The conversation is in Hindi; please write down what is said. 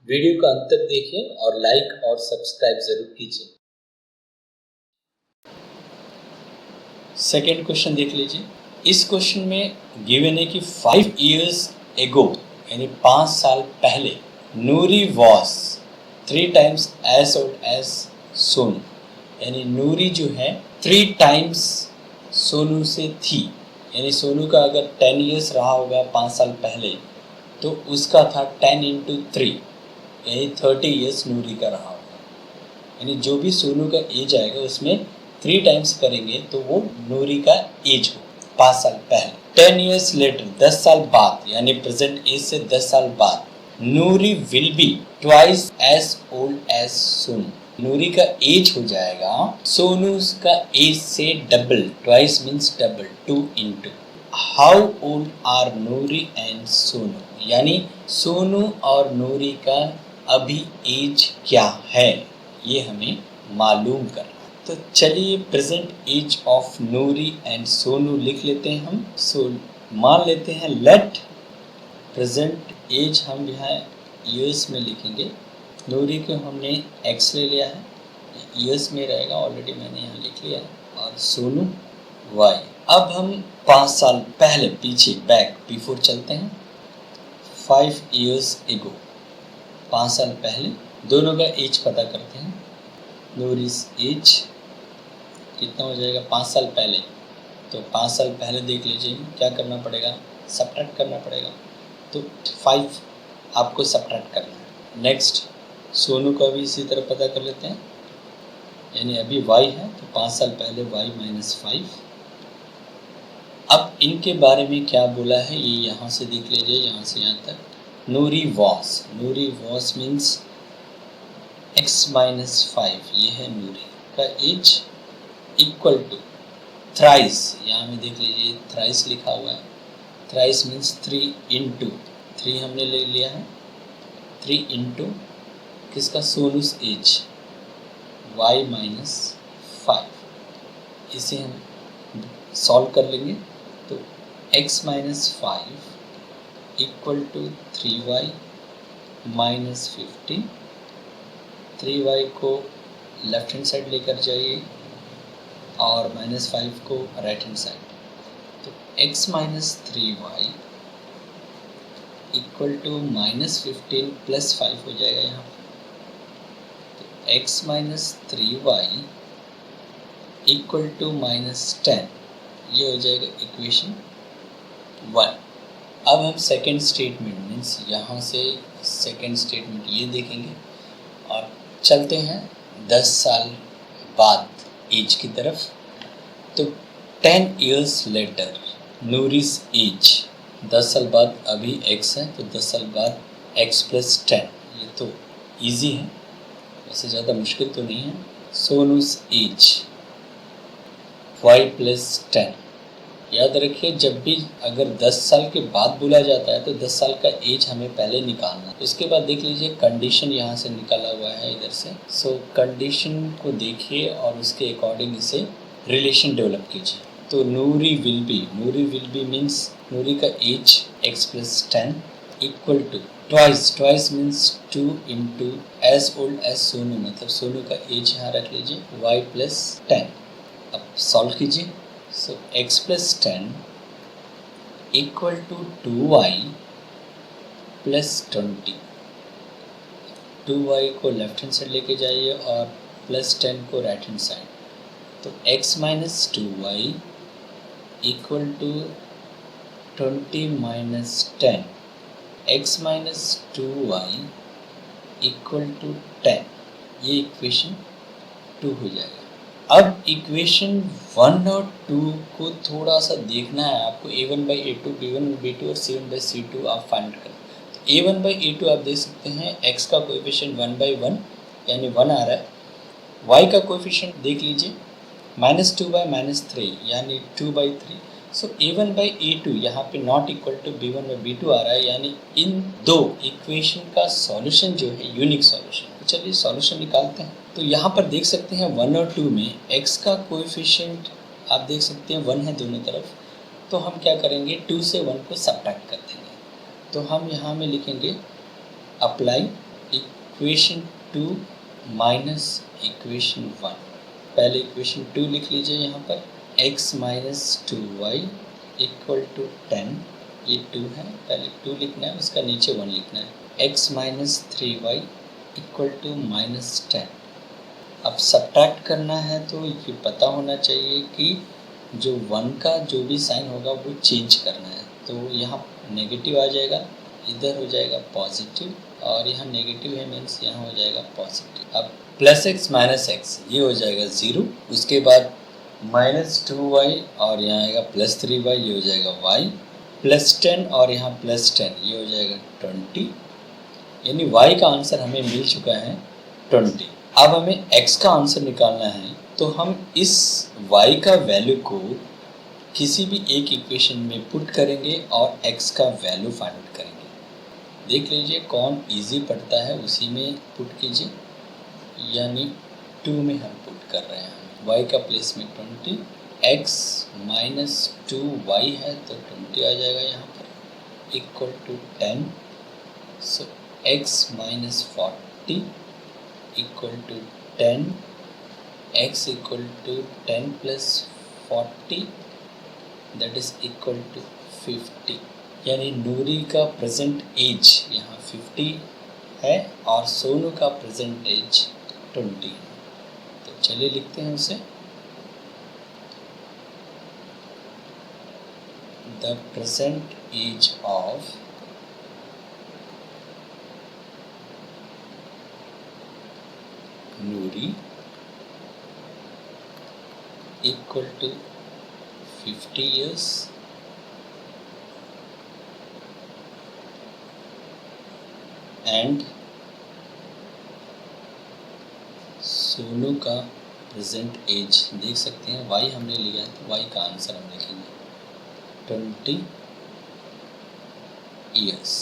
वीडियो का अंत तक देखिए और लाइक और सब्सक्राइब जरूर कीजिए। सेकेंड क्वेश्चन देख लीजिए। इस क्वेश्चन में गिवन है कि 5 years ago यानी 5 साल पहले Nuri was 3 times as old as Sonu, यानी नूरी जो है 3 times सोनू से थी। यानी सोनू का अगर 10 years रहा होगा 5 साल पहले तो उसका था 10 into 3 यानी 30 years नूरी का रहा होगा। यानी जो भी सोनू का एज आएगा उसमें 3 times करेंगे तो वो नूरी का एज हो 5 साल पहले। 10 years later 10 साल बाद यानी प्रेजेंट एज से 10 साल बाद Nuri will be twice as old as Sonu. Nuri का एज हो जाएगा सोनू का एज से double. Twice means double, 2 into। How old are Nuri and Sonu, यानी सोनू और नूरी का अभी एज क्या है ये हमें मालूम करना। तो चलिए present age of Noori and Sonu लिख लेते हैं हम। मान लेते हैं लेट प्रेजेंट एज हम यहाँ ईयर्स में लिखेंगे। नूरी को हमने एक्स ले लिया है, ईयर्स में रहेगा, ऑलरेडी मैंने यहाँ लिख लिया है। और सोनू वाई। अब हम 5 साल पहले पीछे बैक बिफोर चलते हैं। 5 years ago 5 साल पहले दोनों का एज पता करते हैं। नूरीस एज कितना हो जाएगा 5 साल पहले, तो 5 साल पहले देख लीजिए क्या करना पड़ेगा, सब्ट्रैक्ट करना पड़ेगा। तो 5 आपको सब्ट्रैक्ट करना है। नेक्स्ट सोनू का भी इसी तरह पता कर लेते हैं, यानी अभी y है तो 5 साल पहले y माइनस 5। अब इनके बारे में क्या बोला है ये यहाँ से देख लीजिए, यहाँ से यहाँ तक। नूरी वॉस मीन्स x माइनस 5, ये है नूरी का एज, इक्वल टू थ्राइस, यहाँ में देख लीजिए थ्राइस लिखा हुआ है। थ्राइस मीन्स 3 into 3 हमने ले लिया है, 3 into किसका, सोनूस एज y माइनस 5। इसे हम सॉल्व कर लेंगे तो x minus 5 equal to 3y minus 15। 3y को लेफ्ट हैंड साइड लेकर जाइए और माइनस 5 को राइट हैंड साइड, तो x minus 3y equal to minus 15 plus 5 हो जाएगा यहाँ पर। तो x minus 3y equal to minus 10, ये हो जाएगा इक्वेशन 1। अब हम सेकेंड स्टेटमेंट मीन्स यहाँ से सेकेंड स्टेटमेंट ये देखेंगे और चलते हैं 10 साल बाद एज की तरफ। तो 10 years later नूरीस एज, 10 साल बाद अभी x है तो 10 साल बाद x प्लस 10, ये तो इजी है, वैसे ज़्यादा मुश्किल तो नहीं है। Sonu's as y plus 10। याद रखिए जब भी अगर 10 साल के बाद बोला जाता है तो 10 साल का एज हमें पहले निकालना है। उसके बाद देख लीजिए कंडीशन यहाँ से निकाला हुआ है इधर से। सो कंडीशन को देखिए और उसके अकॉर्डिंग इसे रिलेशन डेवलप कीजिए। तो Nuri will be means Nuri का age x plus 10 equal to twice means 2 into age old as Sonu, मतलब सोनू का एज यहाँ रख लीजिए y प्लस 10। अब सॉल्व कीजिए। So x plus 10 equal to 2y plus 20। 2y को लेफ्ट हैंड साइड लेके जाइए और प्लस 10 को राइट हैंड साइड, तो x minus 2y equal to 20 minus 10। x minus 2y equal to 10, ये इक्वेशन 2 हो जाएगा। अब इक्वेशन 1 और 2 को थोड़ा सा देखना है आपको। a1/a2, b1/b2 और c1/c2 आप फाइंड करें। तो a1/a2 आप देख सकते हैं x का कोएफिशिएंट 1/1 यानी 1 आ रहा है। y का कोएफिशिएंट देख लीजिए -2/-3 यानी 2/3। सो a1/a2 यहाँ पे नॉट इक्वल टू b1/b2 आ रहा है, यानी इन दो इक्वेशन का सॉल्यूशन जो है यूनिक सॉल्यूशन। तो चलिए सॉल्यूशन निकालते हैं। तो यहाँ पर देख सकते हैं 1 और 2 में x का कोएफिशिएंट आप देख सकते हैं 1 है दोनों तरफ, तो हम क्या करेंगे 2 से 1 को सब्ट्रैक्ट कर देंगे। तो हम यहाँ में लिखेंगे अप्लाई इक्वेशन 2 माइनस इक्वेशन 1। पहले इक्वेशन 2 लिख लीजिए यहाँ पर, x minus 2y equal to 10, ये 2 है, पहले 2 लिखना है, उसका नीचे 1 लिखना है। x minus 3y equal to minus 10। अब सब्ट्रैक्ट करना है तो ये पता होना चाहिए कि जो 1 का जो भी साइन होगा वो चेंज करना है। तो यहाँ नेगेटिव आ जाएगा, इधर हो जाएगा पॉजिटिव, और यहाँ नेगेटिव है मीन्स यहाँ हो जाएगा पॉजिटिव। अब प्लस एक्स माइनस एक्स ये हो जाएगा 0, उसके बाद माइनस 2y और यहाँ आएगा प्लस 3y, ये हो जाएगा y, प्लस 10 और यहाँ प्लस 10 ये हो जाएगा 20, यानी y का आंसर हमें मिल चुका है 20। अब हमें x का आंसर निकालना है, तो हम इस y का वैल्यू को किसी भी एक इक्वेशन में पुट करेंगे और x का वैल्यू फाइंड आउट करेंगे। देख लीजिए कौन इजी पड़ता है उसी में पुट कीजिए, यानी 2 में हम पुट कर रहे हैं। y का प्लेस में 20, x माइनस 2y है तो 20 आ जाएगा यहाँ पर, equal to 10। So x minus 40 equal to 10, x equal to 10 plus 40 that is equal to 50, यानी नूरी का प्रेजेंट एज यहाँ 50 है और सोनू का प्रेजेंट एज 20 है। तो चलिए लिखते हैं उसे, the present age of Nuri equal to 50 years and Sonu का प्रेजेंट एज देख सकते हैं, y हमने लिया है तो y का आंसर हम लिखेंगे 20 years।